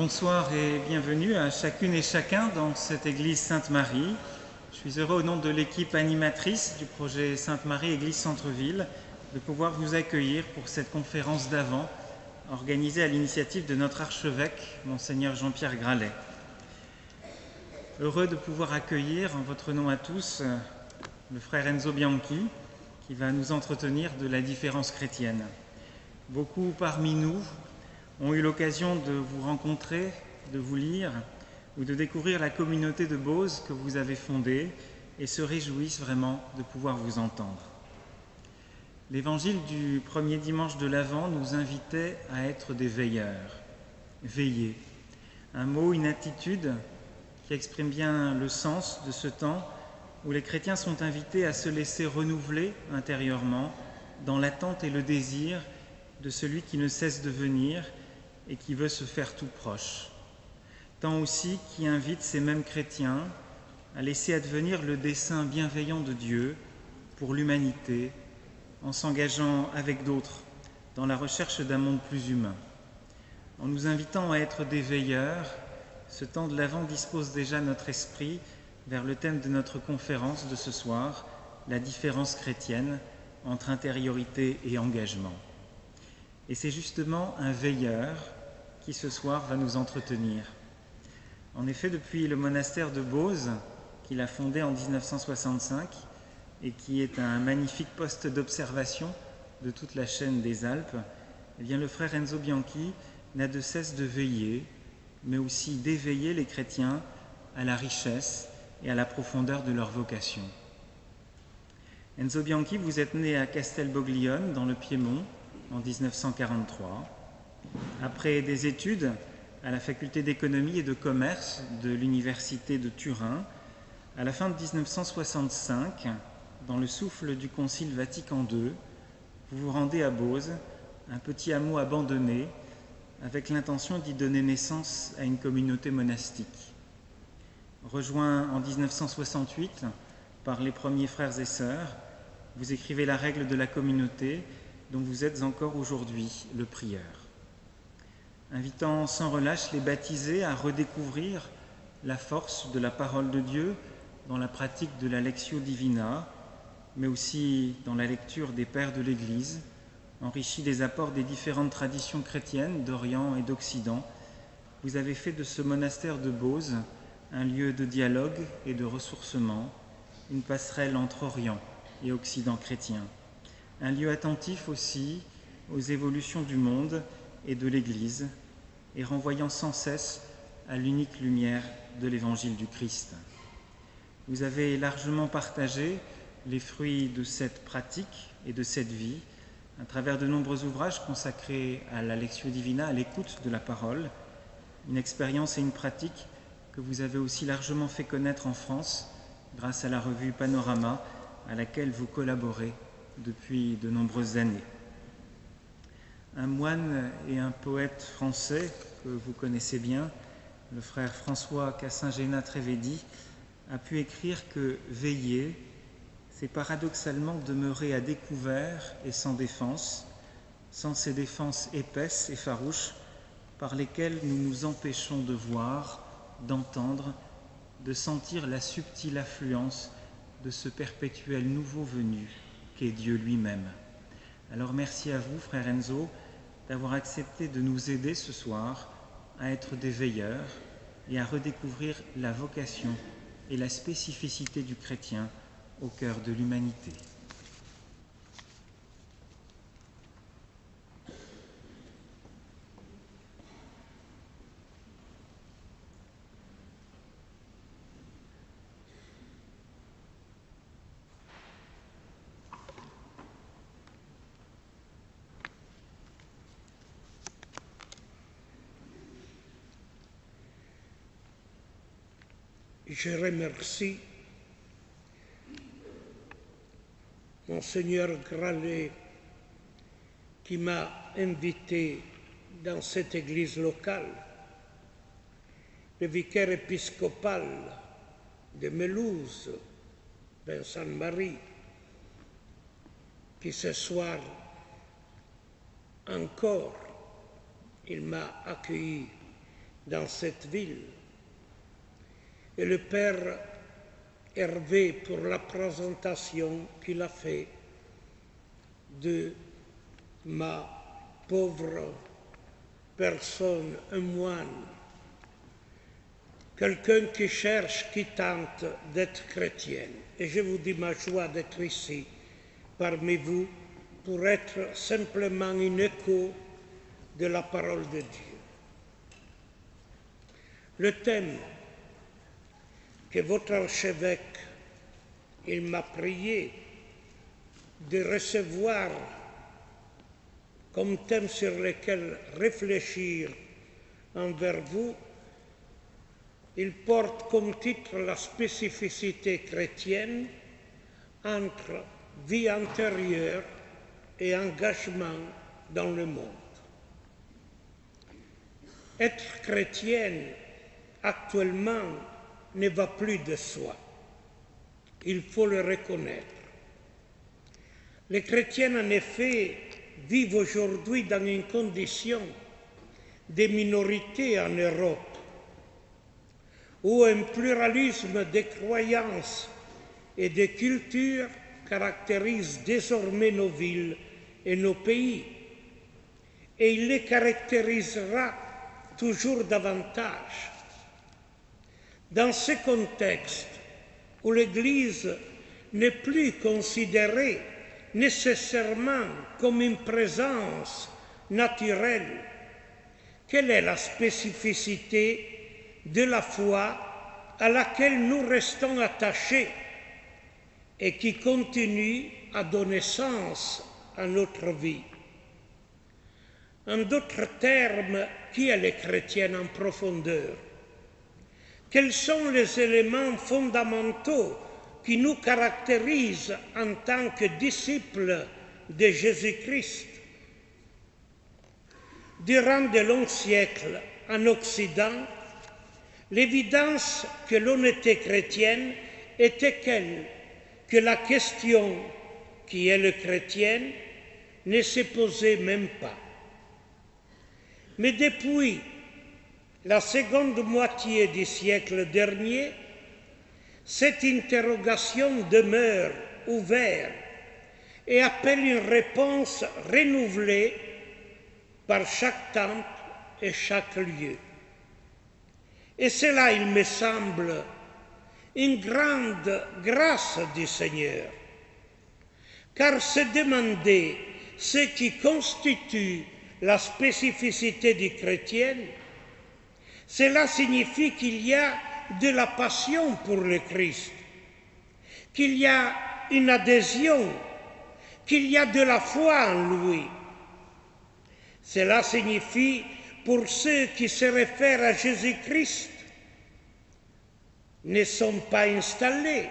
Bonsoir et bienvenue à chacune et chacun dans cette église Sainte-Marie. Je suis heureux au nom de l'équipe animatrice du projet Sainte-Marie Église Centre-Ville de pouvoir vous accueillir pour cette conférence d'Avent organisée à l'initiative de notre archevêque, Monseigneur Jean-Pierre Gralet. Heureux de pouvoir accueillir en votre nom à tous le frère Enzo Bianchi qui va nous entretenir de la différence chrétienne. Beaucoup parmi nous ont eu l'occasion de vous rencontrer, de vous lire ou de découvrir la communauté de Beauce que vous avez fondée et se réjouissent vraiment de pouvoir vous entendre. L'évangile du premier dimanche de l'Avent nous invitait à être des veilleurs, veiller. Un mot, une attitude qui exprime bien le sens de ce temps où les chrétiens sont invités à se laisser renouveler intérieurement dans l'attente et le désir de celui qui ne cesse de venir et qui veut se faire tout proche. Tant aussi qui invite ces mêmes chrétiens à laisser advenir le dessein bienveillant de Dieu pour l'humanité en s'engageant avec d'autres dans la recherche d'un monde plus humain. En nous invitant à être des veilleurs, ce temps de l'Avent dispose déjà notre esprit vers le thème de notre conférence de ce soir, la différence chrétienne entre intériorité et engagement. Et c'est justement un veilleur qui ce soir va nous entretenir. En effet, depuis le monastère de Beauce, qu'il a fondé en 1965 et qui est un magnifique poste d'observation de toute la chaîne des Alpes, eh bien, le frère Enzo Bianchi n'a de cesse de veiller, mais aussi d'éveiller les chrétiens à la richesse et à la profondeur de leur vocation. Enzo Bianchi, vous êtes né à Castelboglione, dans le Piémont, en 1943. Après des études à la faculté d'économie et de commerce de l'université de Turin, à la fin de 1965, dans le souffle du Concile Vatican II, vous vous rendez à Beauce, un petit hameau abandonné, avec l'intention d'y donner naissance à une communauté monastique. Rejoint en 1968 par les premiers frères et sœurs, vous écrivez la règle de la communauté dont vous êtes encore aujourd'hui le prieur. Invitant sans relâche les baptisés à redécouvrir la force de la parole de Dieu dans la pratique de la Lectio Divina, mais aussi dans la lecture des pères de l'Église, enrichis des apports des différentes traditions chrétiennes d'Orient et d'Occident, vous avez fait de ce monastère de Beauce un lieu de dialogue et de ressourcement, une passerelle entre Orient et Occident chrétien, un lieu attentif aussi aux évolutions du monde et de l'Église, et renvoyant sans cesse à l'unique lumière de l'Évangile du Christ. Vous avez largement partagé les fruits de cette pratique et de cette vie à travers de nombreux ouvrages consacrés à la Lectio Divina, à l'écoute de la parole, une expérience et une pratique que vous avez aussi largement fait connaître en France grâce à la revue Panorama à laquelle vous collaborez depuis de nombreuses années. Un moine et un poète français que vous connaissez bien, le frère François Cassin-Géna-Trévédy, a pu écrire que veiller, c'est paradoxalement demeurer à découvert et sans défense, sans ces défenses épaisses et farouches par lesquelles nous nous empêchons de voir, d'entendre, de sentir la subtile affluence de ce perpétuel nouveau venu qu'est Dieu lui-même. Alors merci à vous, frère Enzo, d'avoir accepté de nous aider ce soir à être des veilleurs et à redécouvrir la vocation et la spécificité du chrétien au cœur de l'humanité. Je remercie Monseigneur Gralet qui m'a invité dans cette église locale, le vicaire épiscopal de Melouse, Vincent Marie, qui ce soir encore, il m'a accueilli dans cette ville. Et le Père Hervé pour la présentation qu'il a faite de ma pauvre personne, un moine, quelqu'un qui cherche, qui tente d'être chrétienne. Et je vous dis ma joie d'être ici parmi vous pour être simplement un écho de la parole de Dieu. Le thème que votre archevêque, il m'a prié de recevoir comme thème sur lequel réfléchir envers vous, il porte comme titre la spécificité chrétienne entre vie antérieure et engagement dans le monde. Être chrétienne actuellement ne va plus de soi. Il faut le reconnaître. Les chrétiens, en effet, vivent aujourd'hui dans une condition de minorité en Europe, où un pluralisme de croyances et de cultures caractérise désormais nos villes et nos pays, et il les caractérisera toujours davantage. Dans ce contexte où l'Église n'est plus considérée nécessairement comme une présence naturelle, quelle est la spécificité de la foi à laquelle nous restons attachés et qui continue à donner sens à notre vie? En d'autres termes, qui est le chrétien en profondeur? Quels sont les éléments fondamentaux qui nous caractérisent en tant que disciples de Jésus-Christ? Durant de longs siècles, en Occident, l'évidence que l'on était chrétienne était que la question qui est le chrétien ne se posait même pas. Mais depuis la seconde moitié du siècle dernier, cette interrogation demeure ouverte et appelle une réponse renouvelée par chaque temple et chaque lieu. Et cela, il me semble, une grande grâce du Seigneur, car se demander ce qui constitue la spécificité du chrétien, cela signifie qu'il y a de la passion pour le Christ, qu'il y a une adhésion, qu'il y a de la foi en lui. Cela signifie, pour ceux qui se réfèrent à Jésus-Christ, ne sont pas installés,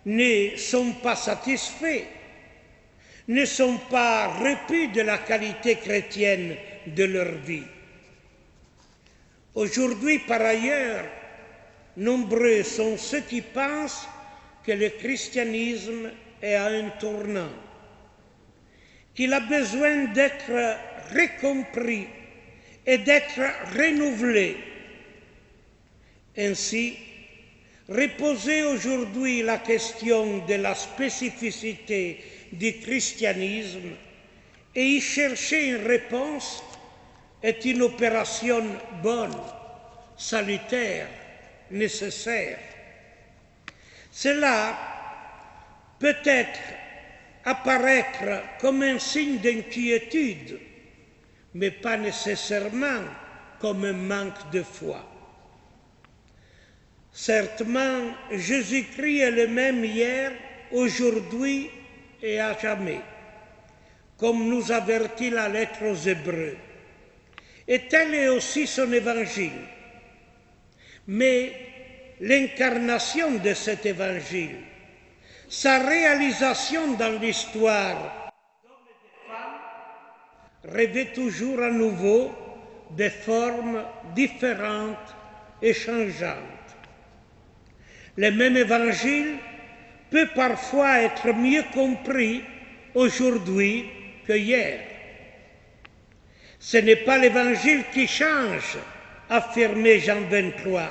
ne sont pas satisfaits, ne sont pas repus de la qualité chrétienne de leur vie. Aujourd'hui, par ailleurs, nombreux sont ceux qui pensent que le christianisme est à un tournant, qu'il a besoin d'être recompris et d'être renouvelé. Ainsi, reposer aujourd'hui la question de la spécificité du christianisme et y chercher une réponse est une opération bonne, salutaire, nécessaire. Cela peut être apparaître comme un signe d'inquiétude, mais pas nécessairement comme un manque de foi. Certainement, Jésus-Christ est le même hier, aujourd'hui et à jamais, comme nous avertit la lettre aux Hébreux. Et tel est aussi son évangile. Mais l'incarnation de cet évangile, sa réalisation dans l'histoire d'hommes et de femmes, revêt toujours à nouveau des formes différentes et changeantes. Le même évangile peut parfois être mieux compris aujourd'hui que hier. Ce n'est pas l'évangile qui change affirmait Jean 23.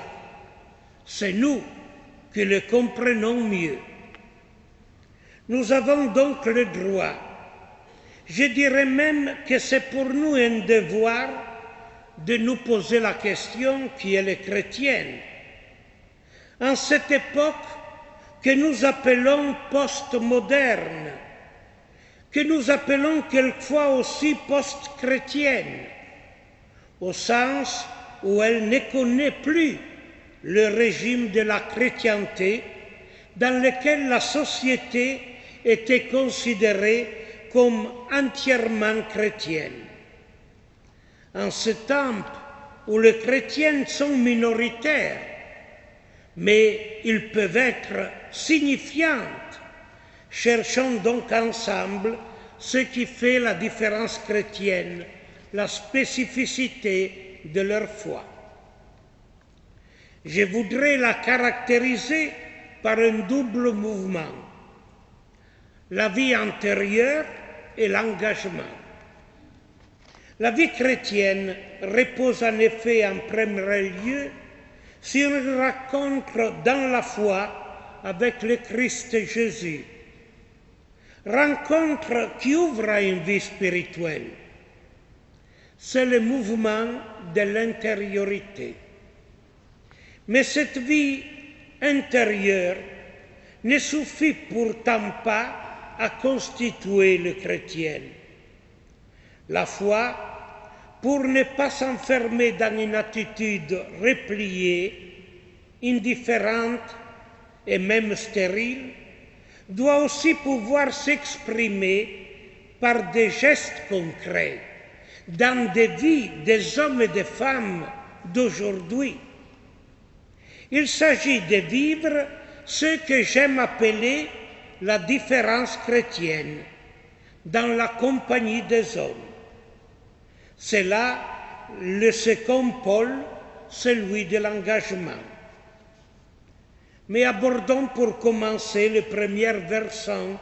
C'est nous qui le comprenons mieux. Nous avons donc le droit, je dirais même que c'est pour nous un devoir de nous poser la question qui est chrétienne. En cette époque que nous appelons post-moderne, que nous appelons quelquefois aussi post-chrétienne, au sens où elle ne connaît plus le régime de la chrétienté dans lequel la société était considérée comme entièrement chrétienne. En ce temps où les chrétiens sont minoritaires, mais ils peuvent être signifiants, cherchons donc ensemble ce qui fait la différence chrétienne, la spécificité de leur foi. Je voudrais la caractériser par un double mouvement, la vie antérieure et l'engagement. La vie chrétienne repose en effet en premier lieu sur une rencontre dans la foi avec le Christ Jésus, rencontre qui ouvre à une vie spirituelle. C'est le mouvement de l'intériorité. Mais cette vie intérieure ne suffit pourtant pas à constituer le chrétien. La foi, pour ne pas s'enfermer dans une attitude repliée, indifférente et même stérile, doit aussi pouvoir s'exprimer par des gestes concrets dans des vies des hommes et des femmes d'aujourd'hui. Il s'agit de vivre ce que j'aime appeler la différence chrétienne dans la compagnie des hommes. C'est là le second pôle, celui de l'engagement. Mais abordons pour commencer le premier versant,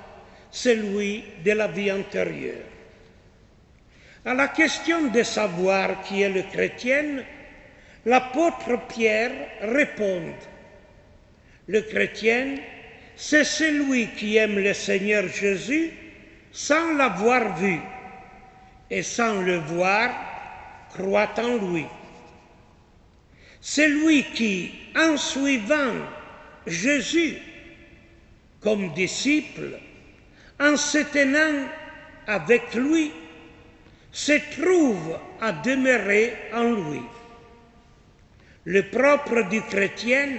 celui de la vie antérieure. À la question de savoir qui est le chrétien, l'apôtre Pierre répond: le chrétien, c'est celui qui aime le Seigneur Jésus sans l'avoir vu et sans le voir, croit en lui. Celui qui, en suivant Jésus comme disciple, en se tenant avec lui, se trouve à demeurer en lui. Le propre du chrétien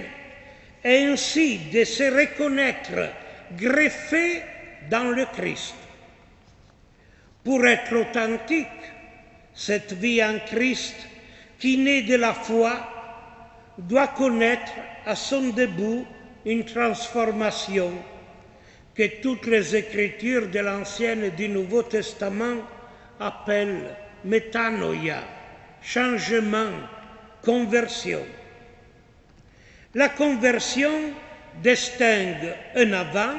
est ainsi de se reconnaître greffé dans le Christ. Pour être authentique, cette vie en Christ qui naît de la foi doit connaître à son début une transformation que toutes les Écritures de l'Ancien et du Nouveau Testament appellent métanoïa, changement, conversion. La conversion distingue un avant,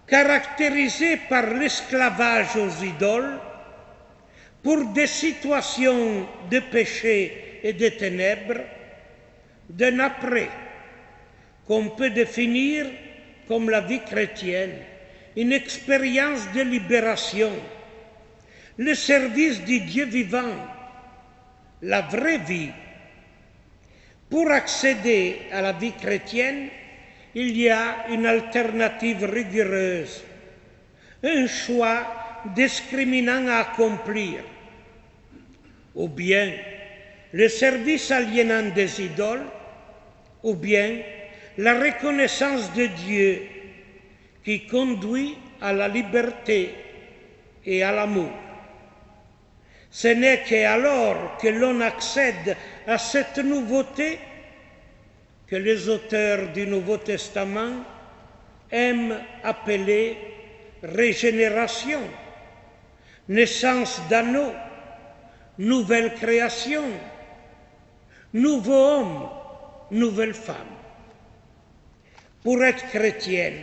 caractérisé par l'esclavage aux idoles, pour des situations de péché et de ténèbres, d'un après, qu'on peut définir comme la vie chrétienne, une expérience de libération, le service du Dieu vivant, la vraie vie. Pour accéder à la vie chrétienne, il y a une alternative rigoureuse, un choix discriminant à accomplir. Ou bien le service aliénant des idoles, ou bien la reconnaissance de Dieu qui conduit à la liberté et à l'amour. Ce n'est qu'alors que l'on accède à cette nouveauté que les auteurs du Nouveau Testament aiment appeler régénération, naissance d'anneau, nouvelle création, nouveau homme, nouvelle femme. Pour être chrétienne,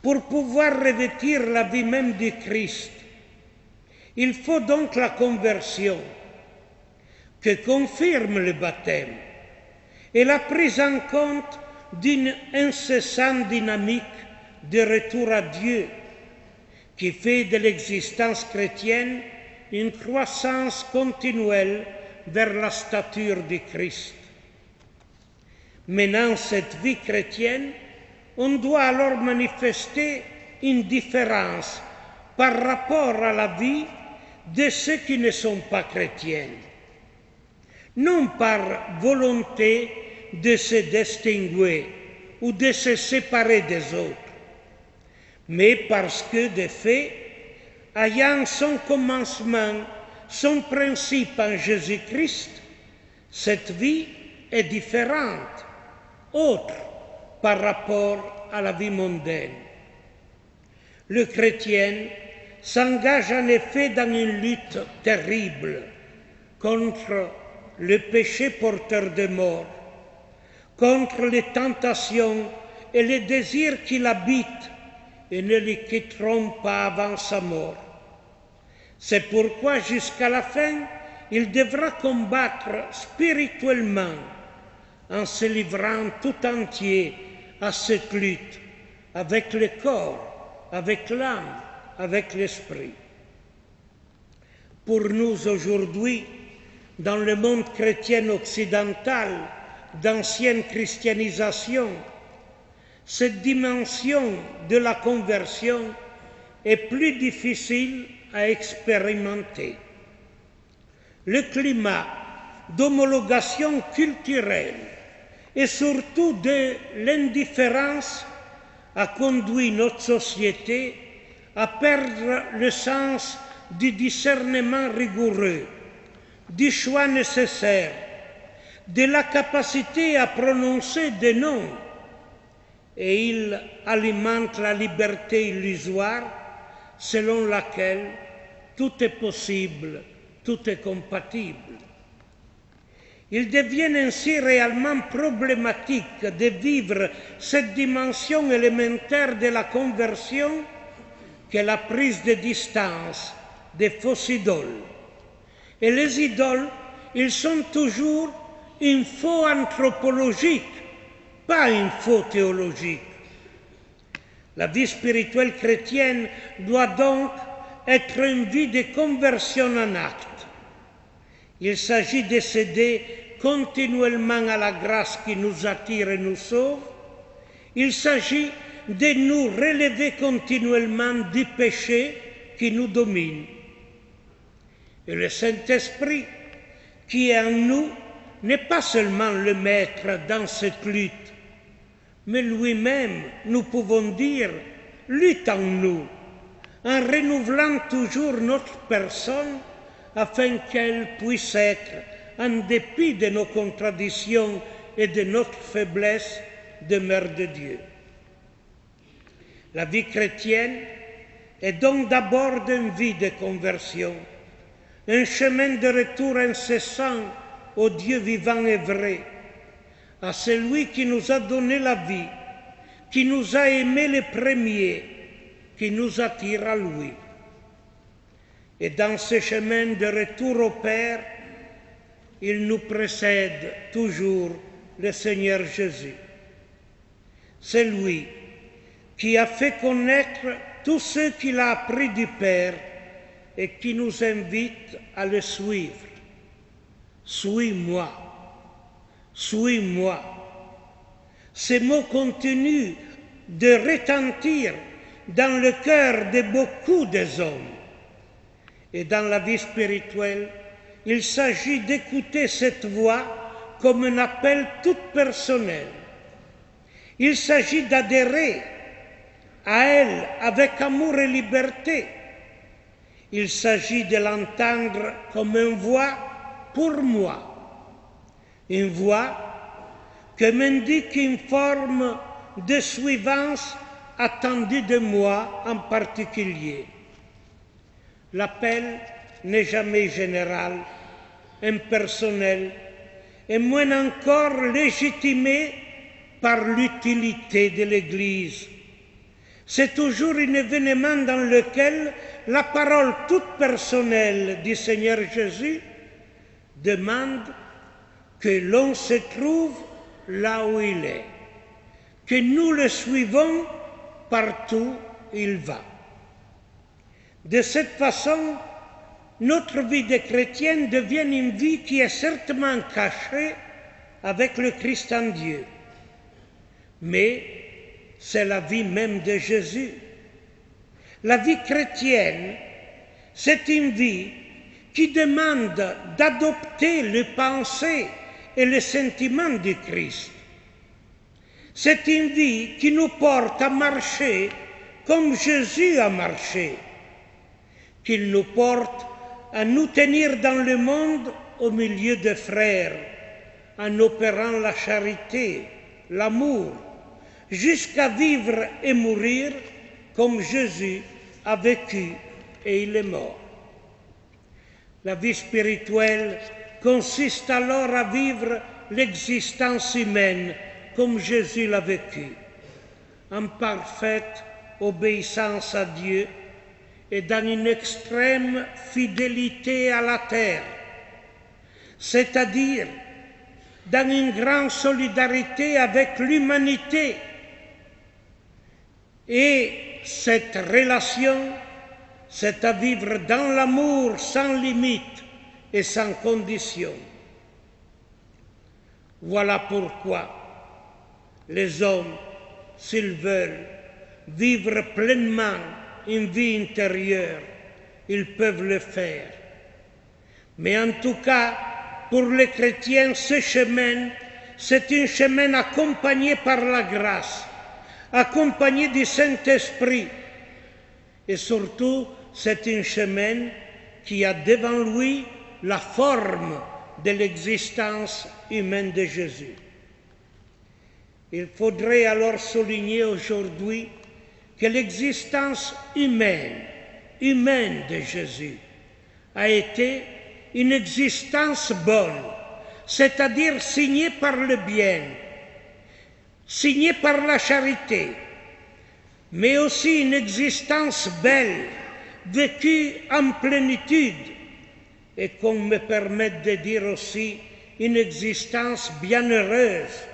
pour pouvoir revêtir la vie même du Christ, il faut donc la conversion, que confirme le baptême et la prise en compte d'une incessante dynamique de retour à Dieu qui fait de l'existence chrétienne une croissance continuelle vers la stature du Christ. Menant cette vie chrétienne, on doit alors manifester une différence par rapport à la vie de ceux qui ne sont pas chrétiens, non par volonté de se distinguer ou de se séparer des autres, mais parce que, de fait, ayant son commencement, son principe en Jésus-Christ, cette vie est différente, autre par rapport à la vie mondaine. Le chrétien s'engage en effet dans une lutte terrible contre le péché porteur de mort, contre les tentations et les désirs qui l'habitent et ne le quitteront pas avant sa mort. C'est pourquoi jusqu'à la fin, il devra combattre spirituellement en se livrant tout entier à cette lutte avec le corps, avec l'âme, avec l'esprit. Pour nous aujourd'hui, dans le monde chrétien occidental d'ancienne christianisation, cette dimension de la conversion est plus difficile à expérimenter. Le climat d'homologation culturelle et surtout de l'indifférence a conduit notre société à perdre le sens du discernement rigoureux, du choix nécessaire, de la capacité à prononcer des noms, et il alimente la liberté illusoire selon laquelle tout est possible, tout est compatible. Il devient ainsi réellement problématique de vivre cette dimension élémentaire de la conversion qu'est la prise de distance des fausses idoles. Et les idoles, ils sont toujours une faux anthropologique, pas une faux théologique. La vie spirituelle chrétienne doit donc être une vie de conversion en acte. Il s'agit de céder continuellement à la grâce qui nous attire et nous sauve. Il s'agit de nous relever continuellement du péché qui nous domine. Et le Saint-Esprit qui est en nous n'est pas seulement le maître dans cette lutte, mais lui-même, nous pouvons dire, lutte en nous, en renouvelant toujours notre personne afin qu'elle puisse être, en dépit de nos contradictions et de notre faiblesse, demeure de Dieu. La vie chrétienne est donc d'abord une vie de conversion, un chemin de retour incessant au Dieu vivant et vrai, à celui qui nous a donné la vie, qui nous a aimés les premiers, qui nous attire à lui. Et dans ce chemin de retour au Père, il nous précède toujours le Seigneur Jésus. C'est lui qui a fait connaître tout ce qu'il a appris du Père et qui nous invite à le suivre. Suis-moi, suis-moi. Ces mots continuent de retentir dans le cœur de beaucoup des hommes. Et dans la vie spirituelle, il s'agit d'écouter cette voix comme un appel tout personnel. Il s'agit d'adhérer à elle avec amour et liberté. Il s'agit de l'entendre comme une voix pour moi, une voix que m'indique une forme de suivance attendue de moi en particulier. L'appel n'est jamais général, impersonnel, et moins encore légitimé par l'utilité de l'Église. C'est toujours un événement dans lequel la parole toute personnelle du Seigneur Jésus demande que l'on se trouve là où il est, que nous le suivons partout où il va. De cette façon, notre vie de chrétienne devient une vie qui est certainement cachée avec le Christ en Dieu. Mais c'est la vie même de Jésus. La vie chrétienne, c'est une vie qui demande d'adopter les pensées et les sentiments du Christ. C'est une vie qui nous porte à marcher comme Jésus a marché, qu'il nous porte à nous tenir dans le monde au milieu des frères, en opérant la charité, l'amour, jusqu'à vivre et mourir comme Jésus a vécu et il est mort. La vie spirituelle consiste alors à vivre l'existence humaine comme Jésus l'a vécu, en parfaite obéissance à Dieu et dans une extrême fidélité à la terre, c'est-à-dire dans une grande solidarité avec l'humanité. Et cette relation, c'est à vivre dans l'amour sans limite et sans condition. Voilà pourquoi les hommes, s'ils veulent vivre pleinement une vie intérieure, ils peuvent le faire. Mais en tout cas, pour les chrétiens, ce chemin, c'est un chemin accompagné par la grâce, accompagné du Saint-Esprit. Et surtout, c'est un chemin qui a devant lui la forme de l'existence humaine de Jésus. Il faudrait alors souligner aujourd'hui que l'existence humaine de Jésus a été une existence bonne, c'est-à-dire signée par le bien, signée par la charité, mais aussi une existence belle, vécue en plénitude, et qu'on me permette de dire aussi une existence bienheureuse,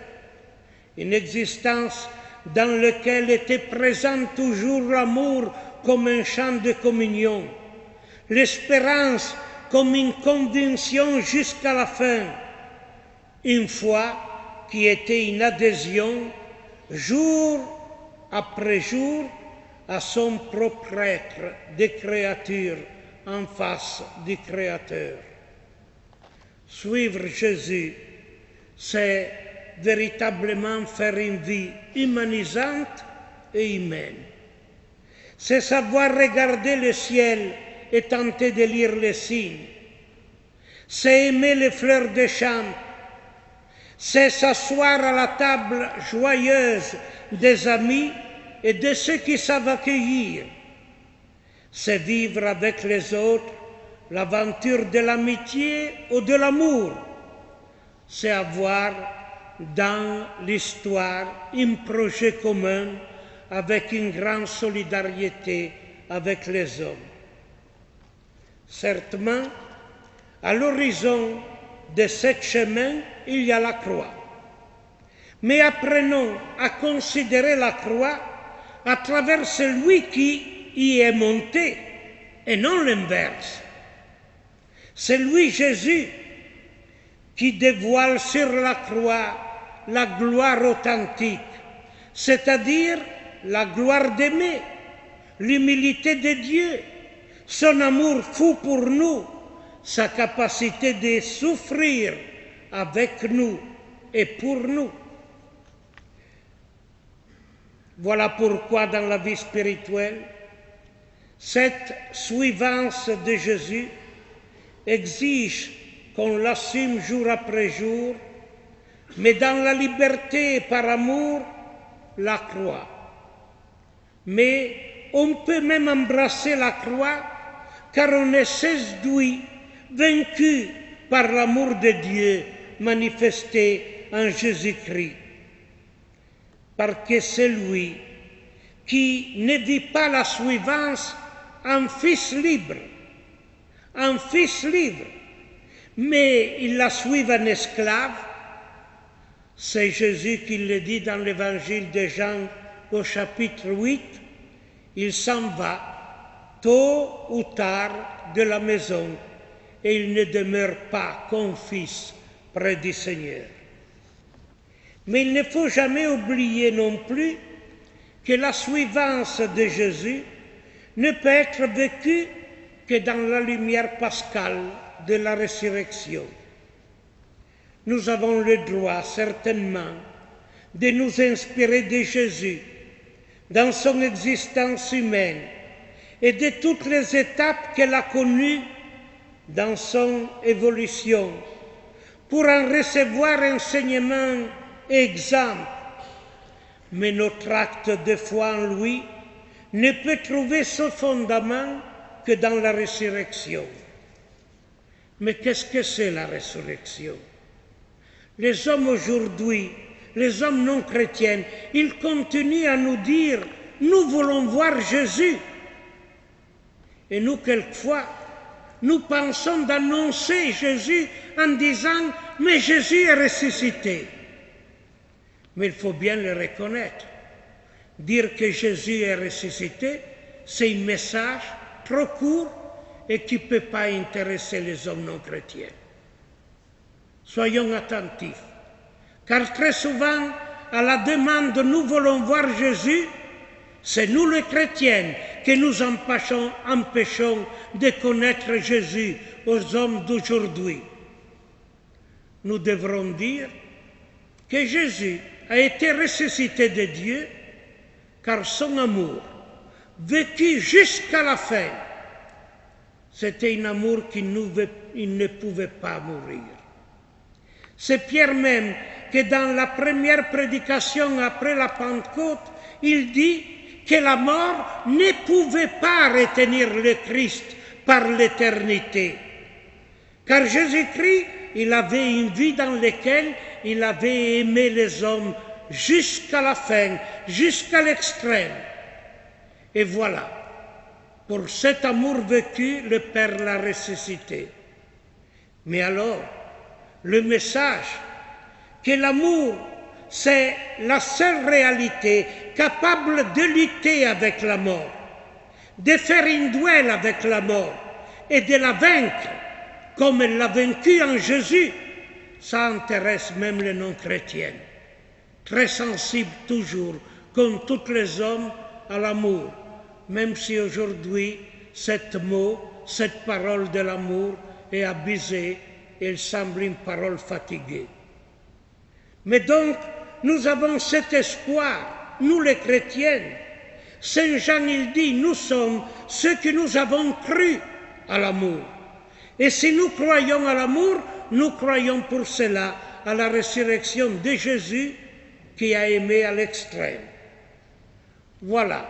une existence dans laquelle était présent toujours l'amour comme un chant de communion, l'espérance comme une conviction jusqu'à la fin, une foi qui était une adhésion jour après jour à son propre être de créature en face du Créateur. Suivre Jésus, c'est véritablement faire une vie humanisante et humaine. C'est savoir regarder le ciel et tenter de lire les signes. C'est aimer les fleurs des champs. C'est s'asseoir à la table joyeuse des amis et de ceux qui savent accueillir. C'est vivre avec les autres l'aventure de l'amitié ou de l'amour. C'est avoir dans l'histoire un projet commun avec une grande solidarité avec les hommes. Certainement, à l'horizon de ce chemin, il y a la croix. Mais apprenons à considérer la croix à travers celui qui y est monté, et non l'inverse. C'est lui, Jésus, qui dévoile sur la croix la gloire authentique, c'est-à-dire la gloire d'aimer, l'humilité de Dieu, son amour fou pour nous, sa capacité de souffrir avec nous et pour nous. Voilà pourquoi dans la vie spirituelle, cette suivance de Jésus exige qu'on l'assume jour après jour, mais dans la liberté et par amour, la croix. Mais on peut même embrasser la croix car on est séduit, vaincu par l'amour de Dieu manifesté en Jésus-Christ. Parce que c'est lui qui ne vit pas la suivance en fils libre, mais ils la suivent en esclave. C'est Jésus qui le dit dans l'évangile de Jean au chapitre 8. Il s'en va tôt ou tard de la maison et il ne demeure pas comme fils près du Seigneur. Mais il ne faut jamais oublier non plus que la suivance de Jésus ne peut être vécue que dans la lumière pascale de la résurrection. Nous avons le droit, certainement, de nous inspirer de Jésus dans son existence humaine et de toutes les étapes qu'elle a connues dans son évolution, pour en recevoir enseignement et exemple. Mais notre acte de foi en lui ne peut trouver ce fondement que dans la résurrection. Mais qu'est-ce que c'est la résurrection? Les hommes aujourd'hui, les hommes non chrétiens, ils continuent à nous dire « nous voulons voir Jésus ». Et nous, quelquefois, nous pensons d'annoncer Jésus en disant « mais Jésus est ressuscité ». Mais il faut bien le reconnaître. Dire que Jésus est ressuscité, c'est un message trop court et qui ne peut pas intéresser les hommes non chrétiens. Soyons attentifs, car très souvent, à la demande de « nous voulons voir Jésus », c'est nous les chrétiens que nous empêchons de connaître Jésus aux hommes d'aujourd'hui. Nous devrons dire que Jésus a été ressuscité de Dieu, car son amour, vécu jusqu'à la fin, c'était un amour qu'il ne pouvait pas mourir. C'est Pierre même que dans la première prédication après la Pentecôte, il dit que la mort ne pouvait pas retenir le Christ par l'éternité. Car Jésus-Christ, il avait une vie dans laquelle il avait aimé les hommes jusqu'à la fin, jusqu'à l'extrême. Et voilà, pour cet amour vécu, le Père l'a ressuscité. Mais alors, le message que l'amour, c'est la seule réalité capable de lutter avec la mort, de faire une duel avec la mort et de la vaincre comme elle l'a vaincu en Jésus, ça intéresse même les non-chrétiens, très sensibles toujours, comme tous les hommes, à l'amour, même si aujourd'hui, cette parole de l'amour est abusée, elle semble une parole fatiguée. Mais donc, nous avons cet espoir, nous les chrétiens. Saint Jean, il dit, nous sommes ceux que nous avons cru à l'amour. Et si nous croyons à l'amour, nous croyons pour cela à la résurrection de Jésus qui a aimé à l'extrême. Voilà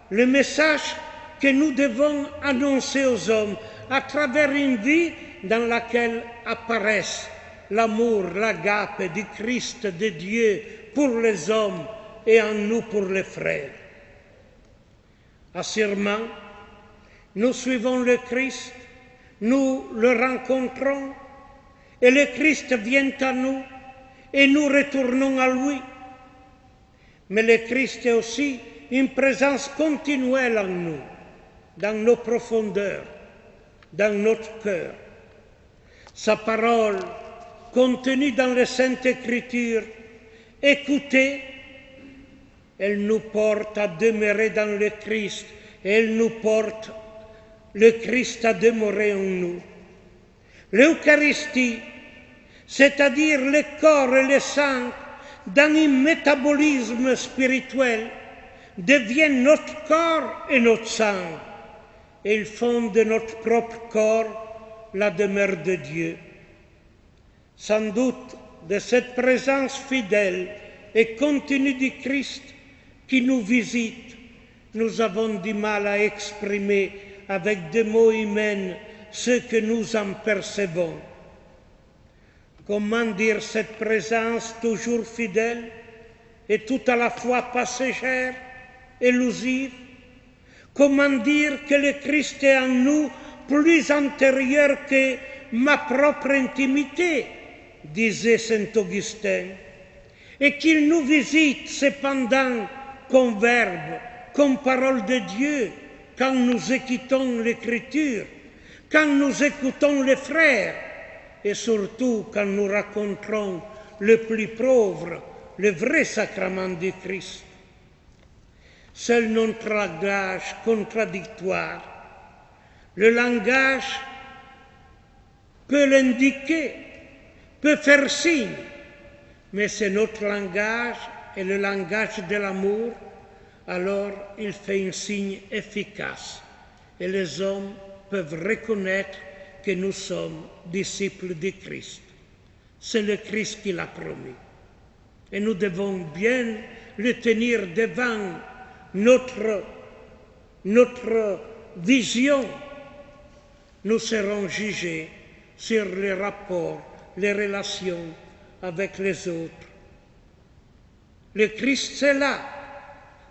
le message que nous devons annoncer aux hommes à travers une vie dans laquelle apparaissent l'amour, l'agape du Christ, de Dieu pour les hommes et en nous pour les frères. Assurément, nous suivons le Christ, nous le rencontrons et le Christ vient à nous et nous retournons à lui. Mais le Christ est aussi une présence continuelle en nous, dans nos profondeurs, dans notre cœur. Sa parole, contenue dans les Saintes Écritures, écoutée, elle nous porte à demeurer dans le Christ et elle nous porte le Christ à demeurer en nous. L'Eucharistie, c'est-à-dire le corps et le sang, dans un métabolisme spirituel, deviennent notre corps et notre sang. Et ils font de notre propre corps la demeure de Dieu. Sans doute, de cette présence fidèle et continue du Christ qui nous visite, nous avons du mal à exprimer avec des mots humains ce que nous en percevons. Comment dire cette présence toujours fidèle et tout à la fois passagère, élusive? Comment dire que le Christ est en nous plus antérieur que ma propre intimité, disait saint Augustin, et qu'il nous visite cependant comme verbe, comme parole de Dieu, quand nous écoutons l'Écriture, quand nous écoutons les frères, et surtout quand nous rencontrons le plus pauvre, le vrai sacrement du Christ. Seul notre langage contradictoire, le langage peut l'indiquer, peut faire signe, mais c'est notre langage et le langage de l'amour, alors il fait un signe efficace et les hommes peuvent reconnaître que nous sommes disciples du Christ. C'est le Christ qui l'a promis. Et nous devons bien le tenir devant notre vision. Nous serons jugés sur les rapports, les relations avec les autres. Le Christ, c'est là.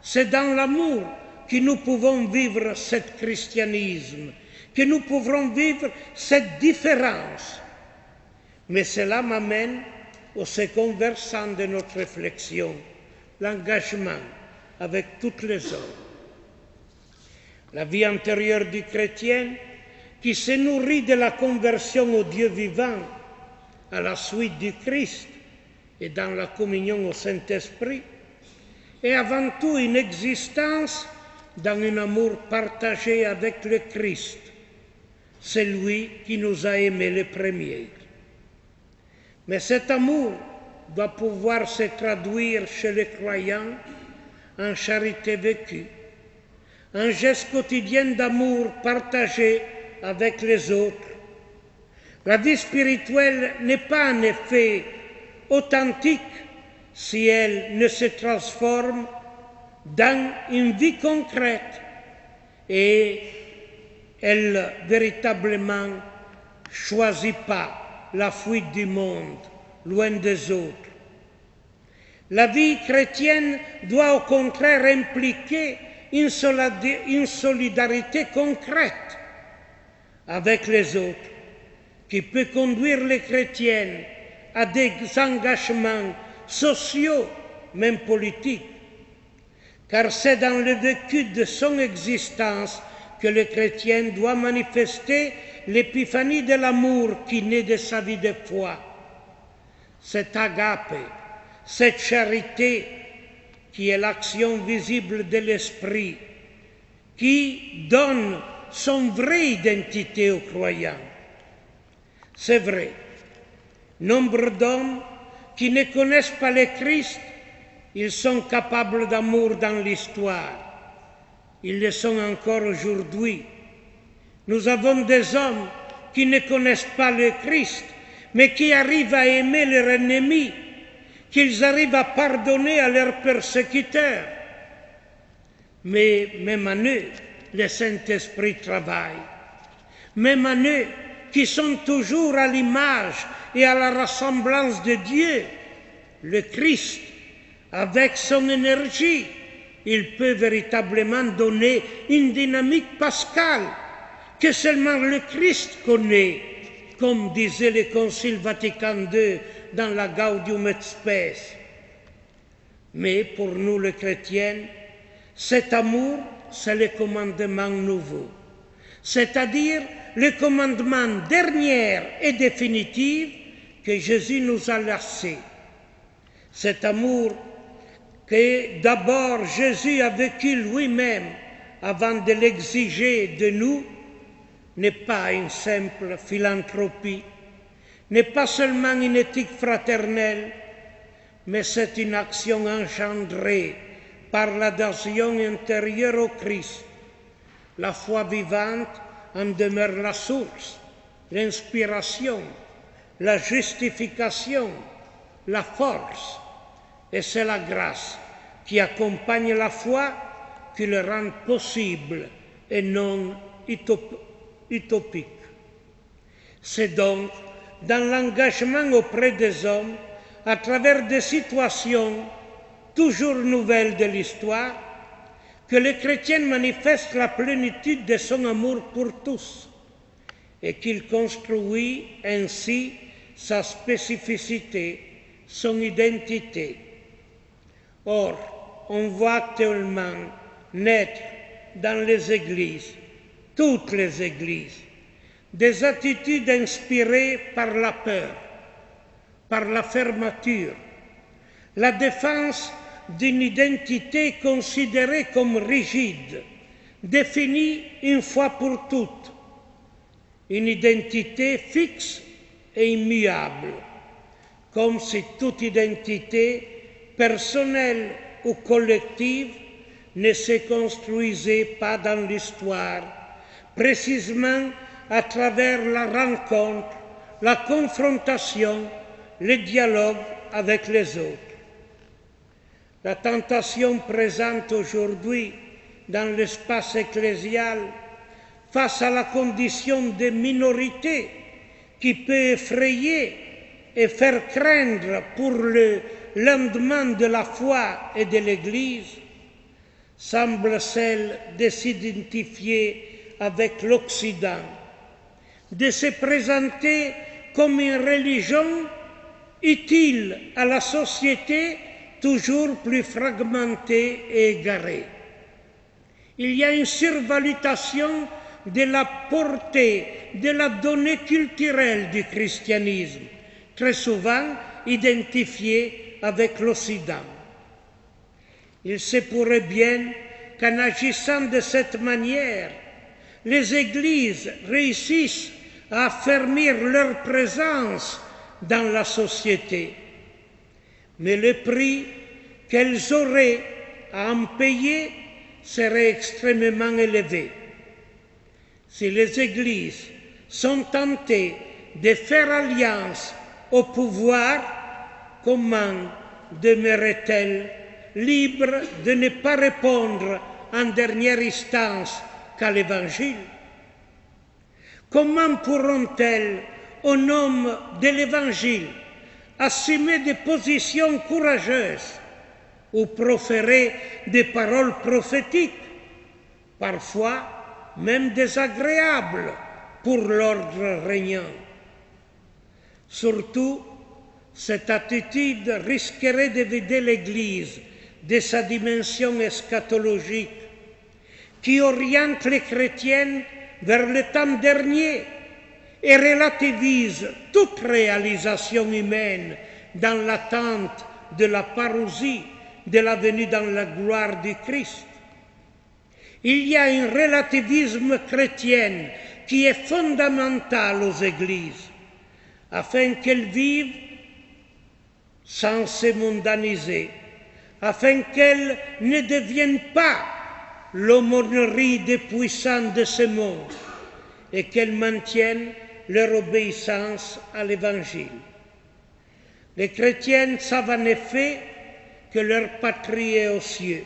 C'est dans l'amour que nous pouvons vivre ce christianisme, que nous pouvons vivre cette différence. Mais cela m'amène au second versant de notre réflexion, l'engagement avec toutes les hommes. La vie intérieure du chrétien qui se nourrit de la conversion au Dieu vivant, à la suite du Christ et dans la communion au Saint-Esprit, est avant tout une existence dans un amour partagé avec le Christ, celui qui nous a aimés les premiers. Mais cet amour doit pouvoir se traduire chez les croyants en charité vécue, un geste quotidien d'amour partagé avec les autres. La vie spirituelle n'est pas en effet authentique si elle ne se transforme dans une vie concrète et elle véritablement choisit pas la fuite du monde, loin des autres. La vie chrétienne doit au contraire impliquer une solidarité concrète avec les autres, qui peut conduire les chrétiens à des engagements sociaux, même politiques, car c'est dans le vécu de son existence que le chrétien doit manifester l'épiphanie de l'amour qui naît de sa vie de foi. Cette agape, cette charité qui est l'action visible de l'Esprit, qui donne son vraie identité aux croyants. C'est vrai, nombre d'hommes qui ne connaissent pas le Christ, ils sont capables d'amour dans l'histoire. Ils le sont encore aujourd'hui. Nous avons des hommes qui ne connaissent pas le Christ, mais qui arrivent à aimer leurs ennemis, qu'ils arrivent à pardonner à leurs persécuteurs. Mais même en eux, le Saint-Esprit travaille. Même en eux, qui sont toujours à l'image et à la ressemblance de Dieu, le Christ, avec son énergie, il peut véritablement donner une dynamique pascale que seulement le Christ connaît, comme disait le Concile Vatican II dans la Gaudium et Spes. Mais pour nous les chrétiens, cet amour, c'est le commandement nouveau, c'est-à-dire le commandement dernier et définitif que Jésus nous a laissé. Cet amour que d'abord Jésus a vécu lui-même avant de l'exiger de nous n'est pas une simple philanthropie, n'est pas seulement une éthique fraternelle, mais c'est une action engendrée par l'adhésion intérieure au Christ. La foi vivante en demeure la source, l'inspiration, la justification, la force. Et c'est la grâce qui accompagne la foi qui le rend possible et non utopique. C'est donc dans l'engagement auprès des hommes, à travers des situations toujours nouvelles de l'histoire, que le chrétien manifeste la plénitude de son amour pour tous. et qu'il construit ainsi sa spécificité, son identité. Or, on voit actuellement naître dans les églises, toutes les églises, des attitudes inspirées par la peur, par la fermeture, la défense d'une identité considérée comme rigide, définie une fois pour toutes, une identité fixe et immuable, comme si toute identité personnelle ou collective ne se construisait pas dans l'histoire, précisément à travers la rencontre, la confrontation, le dialogue avec les autres. La tentation présente aujourd'hui dans l'espace ecclésial face à la condition de minorité qui peut effrayer et faire craindre pour le lendemain de la foi et de l'Église, semble celle de s'identifier avec l'Occident, de se présenter comme une religion utile à la société toujours plus fragmentée et égarée. Il y a une survalutation de la portée, de la donnée culturelle du christianisme, très souvent identifiée avec l'Occident. Il se pourrait bien qu'en agissant de cette manière, les églises réussissent à affermir leur présence dans la société. Mais le prix qu'elles auraient à en payer serait extrêmement élevé. Si les églises sont tentées de faire alliance au pouvoir, comment demeurent-elles libres de ne pas répondre en dernière instance qu'à l'Évangile? Comment pourront-elles, au nom de l'Évangile, assumer des positions courageuses ou proférer des paroles prophétiques, parfois même désagréables pour l'ordre régnant? Surtout, cette attitude risquerait de vider l'Église de sa dimension eschatologique qui oriente les chrétiens vers le temps dernier et relativise toute réalisation humaine dans l'attente de la parousie, de la venue dans la gloire du Christ. Il y a un relativisme chrétien qui est fondamental aux églises, afin qu'elles vivent sans se mondaniser, afin qu'elles ne deviennent pas l'aumônerie des puissants de ce monde et qu'elles maintiennent leur obéissance à l'Évangile. Les chrétiens savent en effet que leur patrie est aux cieux,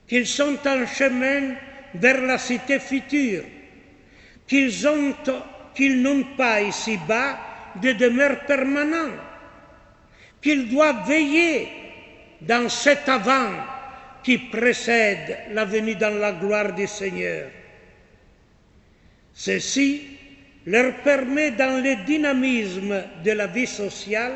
qu'ils sont en chemin vers la cité future, qu'ils n'ont pas ici-bas de demeure permanente, qu'ils doivent veiller dans cet avant qui précède la venue dans la gloire du Seigneur. Ceci leur permet, dans le dynamisme de la vie sociale,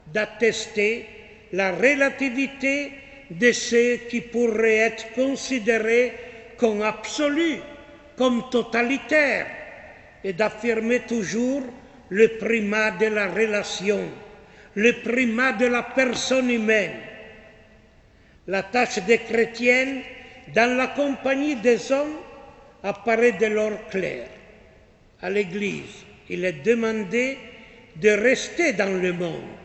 d'attester la relativité de ce qui pourrait être considéré comme absolu, comme totalitaire, et d'affirmer toujours le primat de la relation, le primat de la personne humaine. La tâche des chrétiens dans la compagnie des hommes apparaît dès lors claire. À l'Église, il est demandé de rester dans le monde,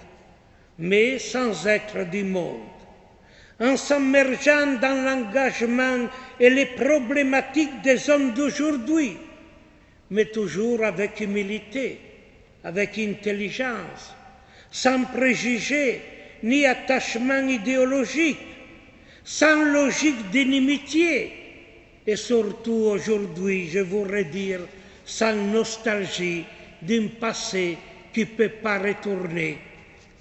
mais sans être du monde, en s'immergeant dans l'engagement et les problématiques des hommes d'aujourd'hui, mais toujours avec humilité, avec intelligence, sans préjugés ni attachement idéologique, sans logique d'inimitié, et surtout aujourd'hui, je voudrais dire, sans nostalgie d'un passé qui ne peut pas retourner,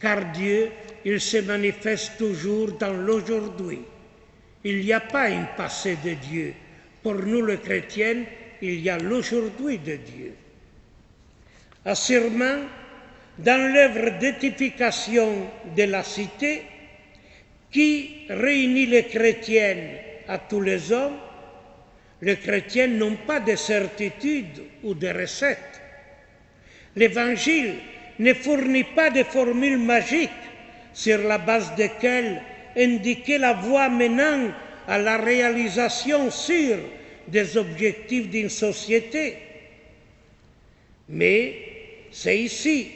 car Dieu, il se manifeste toujours dans l'aujourd'hui. Il n'y a pas un passé de Dieu. Pour nous les chrétiens, il y a l'aujourd'hui de Dieu. Assurément, dans l'œuvre d'édification de la cité, qui réunit les chrétiens à tous les hommes, les chrétiens n'ont pas de certitude ou de recettes. L'Évangile ne fournit pas de formules magiques sur la base desquelles indiquer la voie menant à la réalisation sûre des objectifs d'une société. Mais c'est ici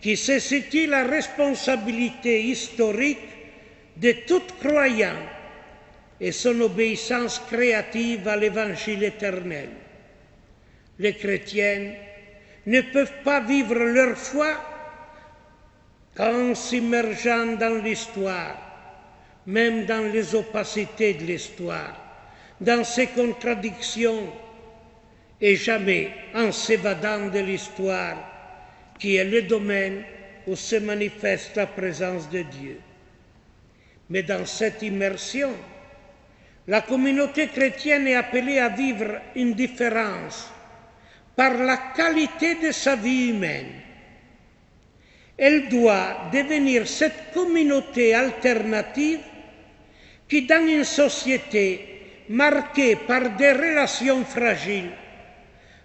que se situe la responsabilité historique de tout croyant et son obéissance créative à l'Évangile éternel. Les chrétiens ne peuvent pas vivre leur foi qu'en s'immergeant dans l'histoire, même dans les opacités de l'histoire, dans ses contradictions, et jamais en s'évadant de l'histoire, qui est le domaine où se manifeste la présence de Dieu. Mais dans cette immersion, la communauté chrétienne est appelée à vivre une différence par la qualité de sa vie humaine. Elle doit devenir cette communauté alternative qui, dans une société marquée par des relations fragiles,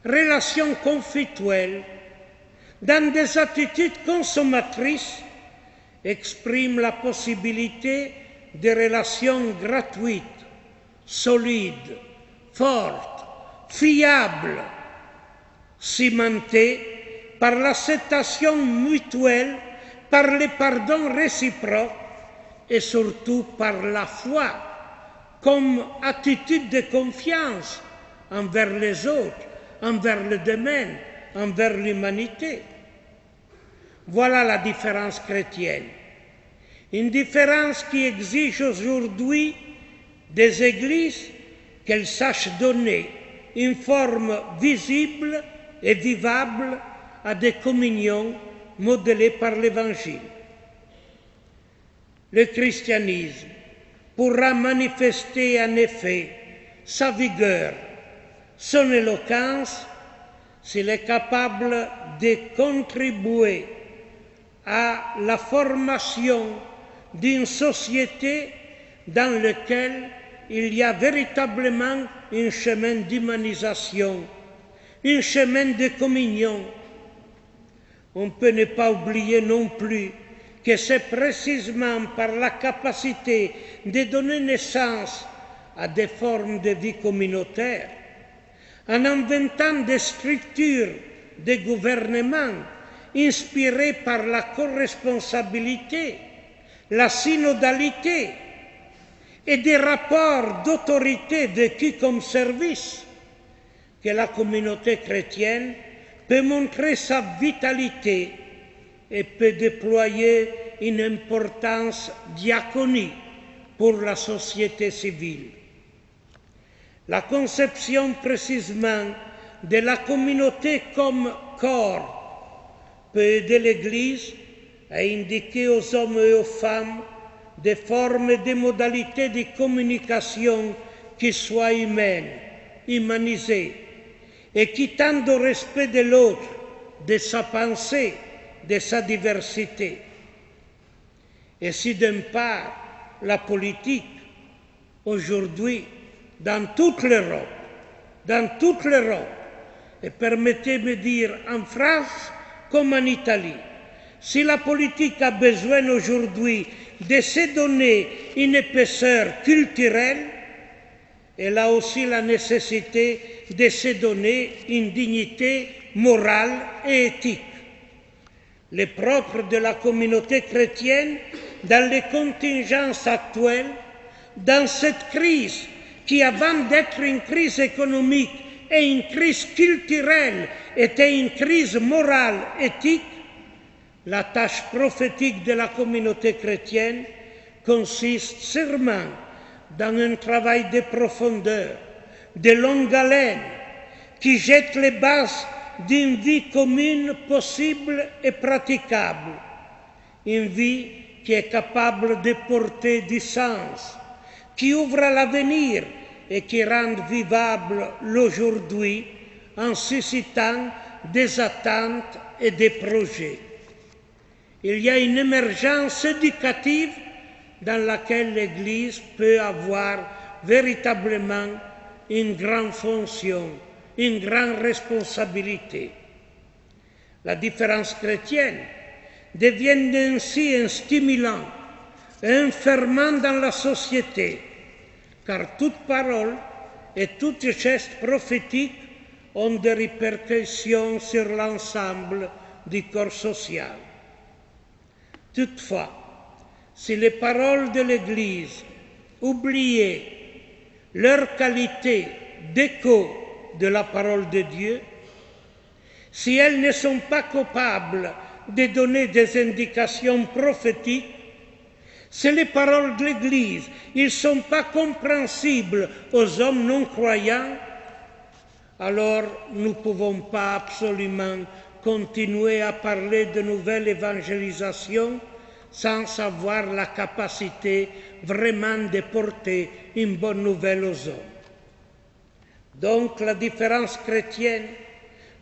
relations conflictuelles, dans des attitudes consommatrices, exprime la possibilité de relations gratuites, solides, fortes, fiables, cimentées par l'acceptation mutuelle, par le pardon réciproque et surtout par la foi comme attitude de confiance envers les autres, envers le domaine, envers l'humanité. Voilà la différence chrétienne. Une différence qui exige aujourd'hui des églises qu'elles sachent donner une forme visible et vivable à des communions modelées par l'Évangile. Le christianisme pourra manifester en effet sa vigueur, son éloquence, s'il est capable de contribuer à la formation d'une société dans laquelle il y a véritablement un chemin d'humanisation, un chemin de communion. On ne peut ne pas oublier non plus que c'est précisément par la capacité de donner naissance à des formes de vie communautaire, en inventant des structures de gouvernement inspirées par la corresponsabilité, la synodalité et des rapports d'autorité vécus comme service, que la communauté chrétienne peut montrer sa vitalité et peut déployer une importance diaconique pour la société civile. La conception précisément de la communauté comme corps peut aider l'Église à indiquer aux hommes et aux femmes des formes et des modalités de communication qui soient humaines, humanisées, et qui tendent au respect de l'autre, de sa pensée, de sa diversité. Et si d'une part, la politique, aujourd'hui, dans toute l'Europe, et permettez-moi de dire en France comme en Italie, si la politique a besoin aujourd'hui de se donner une épaisseur culturelle, elle a aussi la nécessité de se donner une dignité morale et éthique. Le propre de la communauté chrétienne, dans les contingences actuelles, dans cette crise qui, avant d'être une crise économique et une crise culturelle, était une crise morale, éthique, la tâche prophétique de la communauté chrétienne consiste sûrement dans un travail de profondeur, de longue haleine, qui jette les bases d'une vie commune possible et praticable, une vie qui est capable de porter du sens, qui ouvre à l'avenir et qui rend vivable l'aujourd'hui en suscitant des attentes et des projets. Il y a une émergence éducative dans laquelle l'Église peut avoir véritablement une grande fonction, une grande responsabilité. La différence chrétienne devient ainsi un stimulant, un ferment dans la société, car toute parole et tout geste prophétique ont des répercussions sur l'ensemble du corps social. Toutefois, si les paroles de l'Église oubliaient leur qualité d'écho de la parole de Dieu, si elles ne sont pas capables de donner des indications prophétiques, si les paroles de l'Église ne sont pas compréhensibles aux hommes non croyants, alors nous ne pouvons pas absolument continuer à parler de nouvelle évangélisation sans avoir la capacité vraiment de porter une bonne nouvelle aux hommes. Donc la différence chrétienne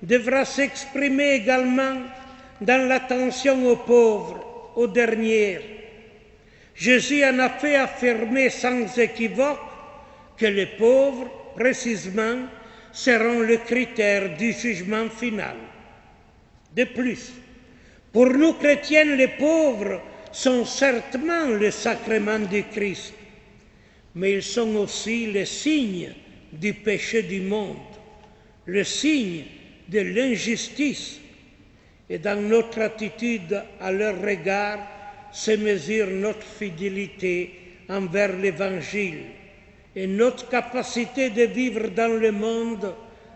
devra s'exprimer également dans l'attention aux pauvres, aux derniers. Jésus en a fait affirmer sans équivoque que les pauvres, précisément, seront le critère du jugement final. De plus, pour nous chrétiens, les pauvres sont certainement le sacrement du Christ, mais ils sont aussi le signe du péché du monde, le signe de l'injustice. Et dans notre attitude à leur regard se mesure notre fidélité envers l'Évangile et notre capacité de vivre dans le monde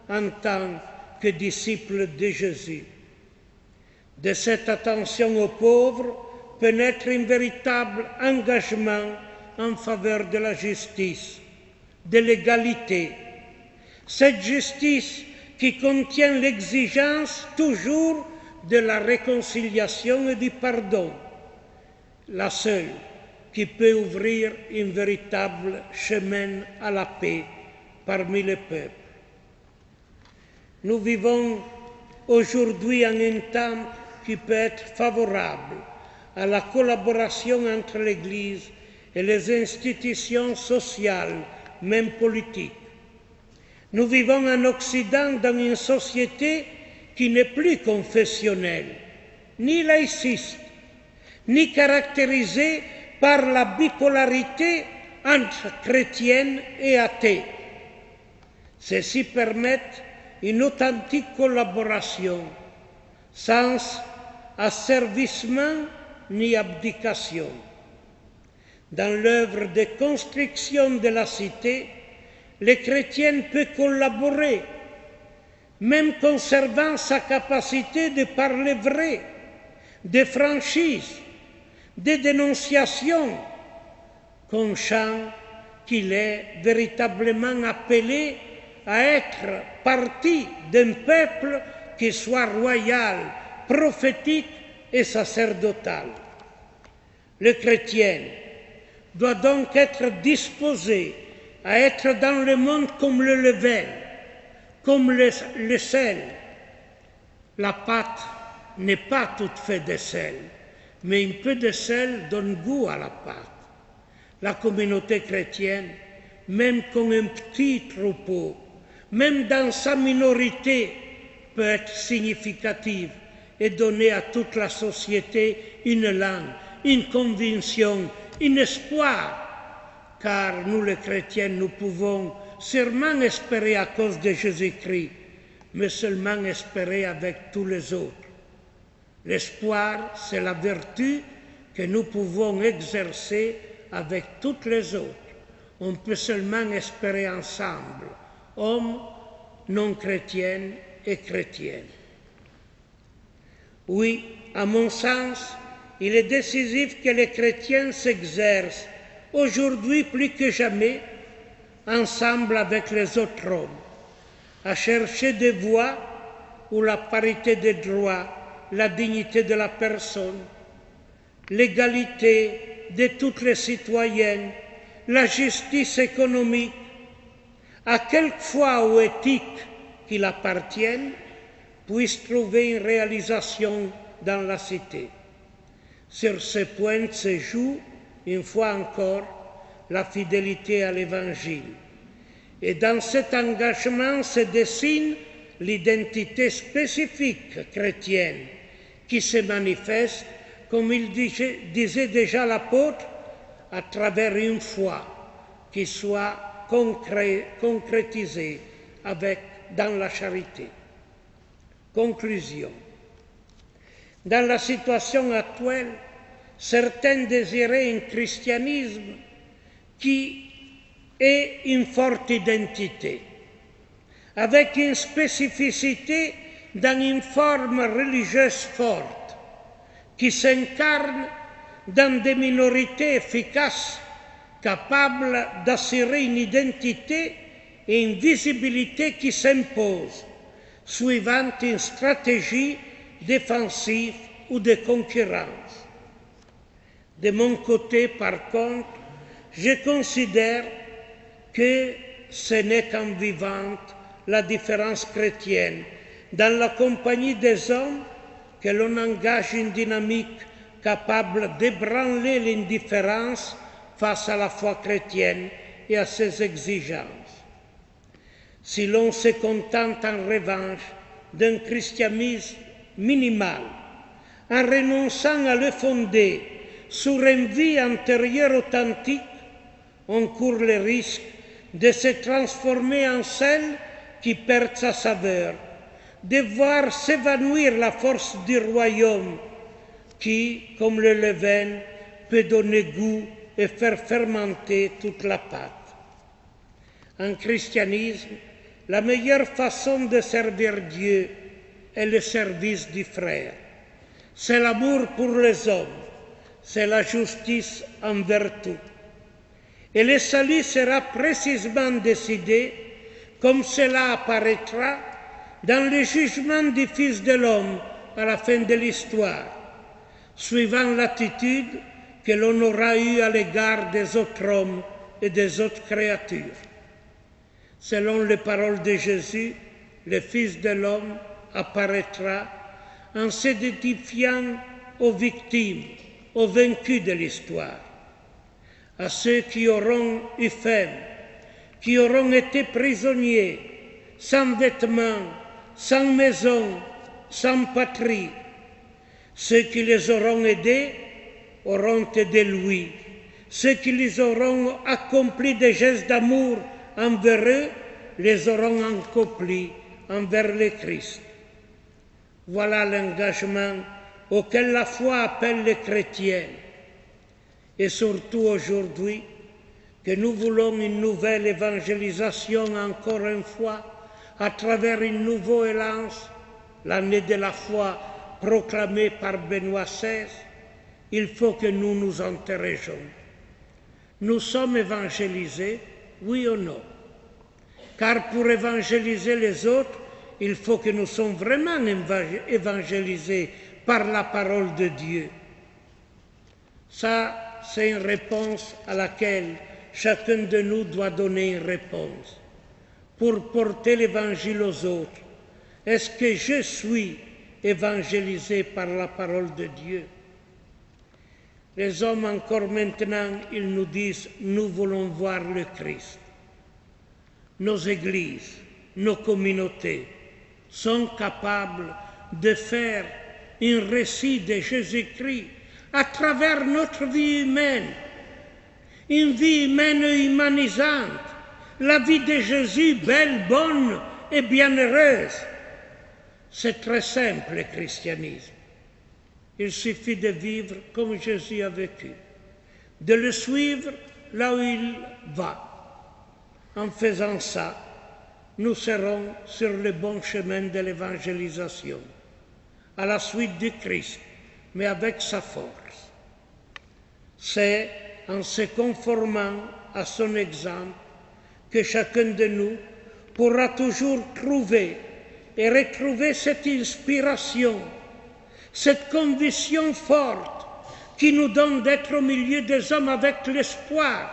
en tant que disciples de Jésus. De cette attention aux pauvres peut naître un véritable engagement en faveur de la justice, de l'égalité. Cette justice qui contient l'exigence toujours de la réconciliation et du pardon, la seule qui peut ouvrir un véritable chemin à la paix parmi les peuples. Nous vivons aujourd'hui en un temps qui peut être favorable à la collaboration entre l'Église et les institutions sociales, même politiques. Nous vivons en Occident dans une société qui n'est plus confessionnelle, ni laïciste, ni caractérisée par la bipolarité entre chrétiens et athées. Ceci permet une authentique collaboration, sans asservissement ni abdication. Dans l'œuvre de construction de la cité, les chrétiens peuvent collaborer, même conservant sa capacité de parler vrai, de franchise, de dénonciation, conscient qu'il est véritablement appelé à être partie d'un peuple qui soit royal, prophétique et sacerdotal. Le chrétien doit donc être disposé à être dans le monde comme le levain, comme le sel. La pâte n'est pas toute faite de sel, mais un peu de sel donne goût à la pâte. La communauté chrétienne, même comme un petit troupeau, même dans sa minorité, peut être significative et donner à toute la société une langue, une conviction, un espoir. Car nous les chrétiens, nous pouvons sûrement espérer à cause de Jésus-Christ, mais seulement espérer avec tous les autres. L'espoir, c'est la vertu que nous pouvons exercer avec toutes les autres. On peut seulement espérer ensemble, hommes non chrétiens et chrétiennes. Oui, à mon sens, il est décisif que les chrétiens s'exercent aujourd'hui plus que jamais, ensemble avec les autres hommes, à chercher des voies où la parité des droits, la dignité de la personne, l'égalité de toutes les citoyennes, la justice économique, à quelque foi ou éthique qu'il appartienne, puisse trouver une réalisation dans la cité. Sur ce point se joue, une fois encore, la fidélité à l'Évangile. Et dans cet engagement se dessine l'identité spécifique chrétienne qui se manifeste, comme il disait déjà l'apôtre, à travers une foi qui soit concrétisée dans la charité. Conclusion. Dans la situation actuelle, certains désiraient un christianisme qui ait une forte identité, avec une spécificité dans une forme religieuse forte, qui s'incarne dans des minorités efficaces, capables d'assurer une identité et une visibilité qui s'imposent, suivant une stratégie défensive ou de concurrence. De mon côté, par contre, je considère que ce n'est qu'en vivant la différence chrétienne dans la compagnie des hommes que l'on engage une dynamique capable d'ébranler l'indifférence face à la foi chrétienne et à ses exigences. Si l'on se contente en revanche d'un christianisme minimal, en renonçant à le fonder sur une vie antérieure authentique, on court le risque de se transformer en celle qui perd sa saveur, de voir s'évanouir la force du royaume qui, comme le levain, peut donner goût et faire fermenter toute la pâte. En christianisme, la meilleure façon de servir Dieu est le service du frère. C'est l'amour pour les hommes, c'est la justice envers tout. Et le salut sera précisément décidé, comme cela apparaîtra dans le jugement du Fils de l'homme à la fin de l'histoire, suivant l'attitude que l'on aura eue à l'égard des autres hommes et des autres créatures. Selon les paroles de Jésus, le Fils de l'homme apparaîtra en s'identifiant aux victimes, aux vaincus de l'histoire, à ceux qui auront eu faim, qui auront été prisonniers, sans vêtements, sans maison, sans patrie. Ceux qui les auront aidés auront aidé lui. Ceux qui les auront accompli des gestes d'amour envers eux, les auront accomplis envers le Christ. Voilà l'engagement auquel la foi appelle les chrétiens. Et surtout aujourd'hui, que nous voulons une nouvelle évangélisation encore une fois, à travers une nouvelle élance, l'année de la foi proclamée par Benoît XVI, il faut que nous nous interrogions. Nous sommes évangélisés, oui ou non? Car pour évangéliser les autres, il faut que nous soyons vraiment évangélisés par la parole de Dieu. Ça, c'est une réponse à laquelle chacun de nous doit donner une réponse. Pour porter l'évangile aux autres, est-ce que je suis évangélisé par la parole de Dieu? Les hommes encore maintenant, ils nous disent, nous voulons voir le Christ. Nos églises, nos communautés sont capables de faire un récit de Jésus-Christ à travers notre vie humaine, une vie humaine humanisante, la vie de Jésus belle, bonne et bienheureuse. C'est très simple le christianisme. Il suffit de vivre comme Jésus a vécu, de le suivre là où il va. En faisant ça, nous serons sur le bon chemin de l'évangélisation, à la suite du Christ, mais avec sa force. C'est en se conformant à son exemple que chacun de nous pourra toujours trouver et retrouver cette inspiration, cette conviction forte qui nous donne d'être au milieu des hommes avec l'espoir,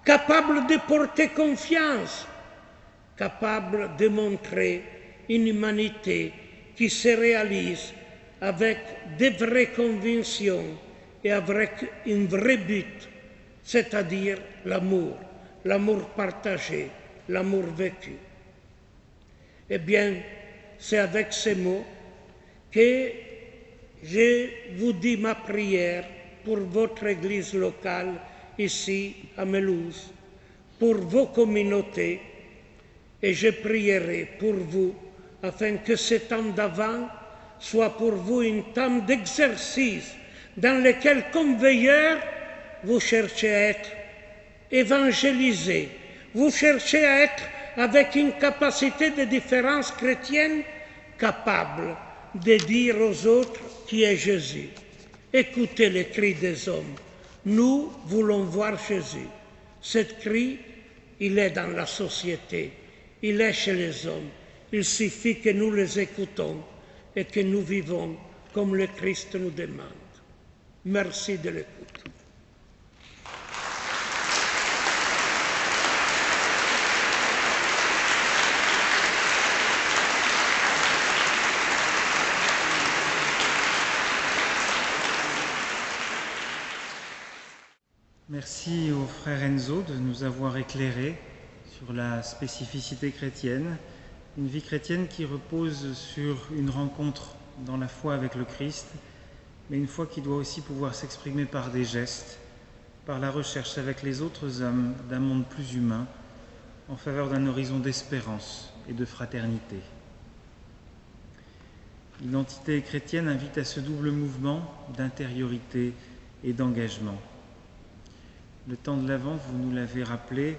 capable de porter confiance, capable de montrer une humanité qui se réalise avec de vraies convictions et avec un vrai but, c'est-à-dire l'amour, l'amour partagé, l'amour vécu. Eh bien, c'est avec ces mots que je vous dis ma prière pour votre Église locale ici à Melouse, pour vos communautés, et je prierai pour vous afin que ce temps d'avant soit pour vous un temps d'exercice dans lequel, comme veilleurs, vous cherchez à être évangélisés, vous cherchez à être avec une capacité de différence chrétienne capable de dire aux autres qui est Jésus. Écoutez les cris des hommes. Nous voulons voir Jésus. Cet cri, il est dans la société, il est chez les hommes. Il suffit que nous les écoutons et que nous vivons comme le Christ nous demande. Merci de l'écoute. Merci au frère Enzo de nous avoir éclairés sur la spécificité chrétienne, une vie chrétienne qui repose sur une rencontre dans la foi avec le Christ, mais une foi qui doit aussi pouvoir s'exprimer par des gestes, par la recherche avec les autres hommes d'un monde plus humain, en faveur d'un horizon d'espérance et de fraternité. L'identité chrétienne invite à ce double mouvement d'intériorité et d'engagement. Le temps de l'Avent, vous nous l'avez rappelé,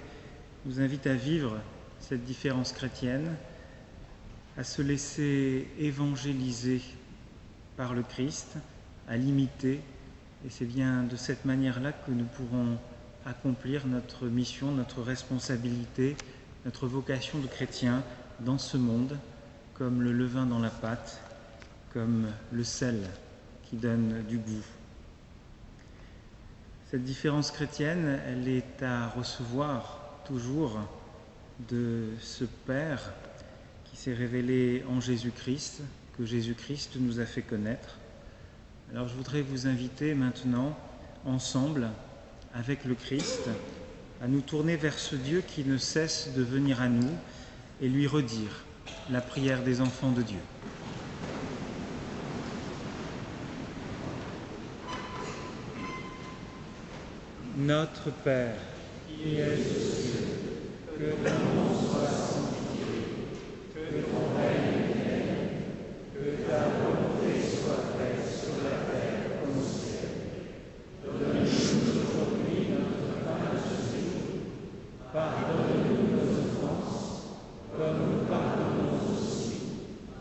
nous invite à vivre cette différence chrétienne, à se laisser évangéliser par le Christ, à l'imiter, et c'est bien de cette manière-là que nous pourrons accomplir notre mission, notre responsabilité, notre vocation de chrétien dans ce monde, comme le levain dans la pâte, comme le sel qui donne du goût. Cette différence chrétienne, elle est à recevoir toujours de ce Père qui s'est révélé en Jésus-Christ, que Jésus-Christ nous a fait connaître. Alors je voudrais vous inviter maintenant, ensemble, avec le Christ, à nous tourner vers ce Dieu qui ne cesse de venir à nous et lui redire la prière des enfants de Dieu. Notre Père, qui es aux cieux, que ton nom soit sanctifié, que ton règne vienne, que ta volonté soit faite sur la terre comme au ciel. Donne-nous aujourd'hui notre pain de ce jour. Pardonne-nous nos offenses, comme nous pardonnons aussi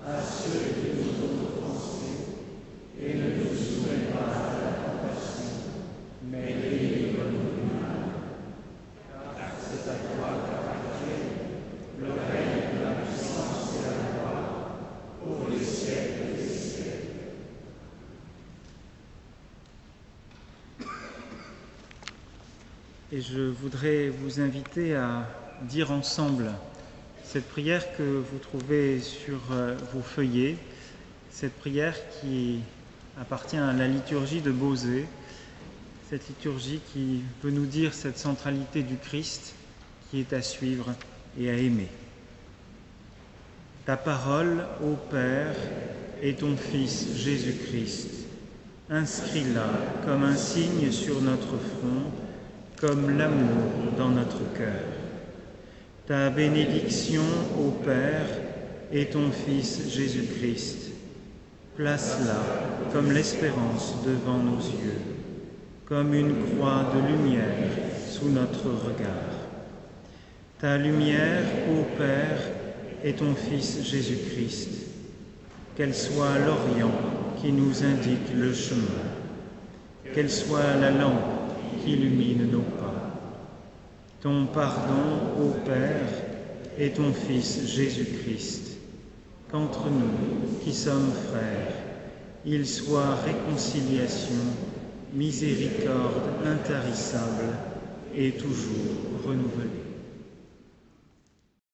à ceux qui nous ont offensés, et ne nous soumets pas à la tentation, mais délivre-nous du mal. Car c'est à toi qu'appartiennent le règne, la puissance et la gloire pour les siècles des siècles. Et je voudrais vous inviter à dire ensemble cette prière que vous trouvez sur vos feuillets, cette prière qui appartient à la liturgie de Bauzé, cette liturgie qui veut nous dire cette centralité du Christ qui est à suivre et à aimer. Ta parole, ô Père, est ton Fils Jésus-Christ. Inscris-la comme un signe sur notre front, comme l'amour dans notre cœur. Ta bénédiction, ô Père, est ton Fils Jésus-Christ. Place-la comme l'espérance devant nos yeux, comme une croix de lumière sous notre regard. Ta lumière, ô Père, est ton Fils Jésus-Christ. Qu'elle soit l'Orient qui nous indique le chemin, qu'elle soit la lampe qui illumine nos pas. Ton pardon, ô Père, est ton Fils Jésus-Christ. Qu'entre nous, qui sommes frères, il soit réconciliation, miséricorde intarissable et toujours renouvelée.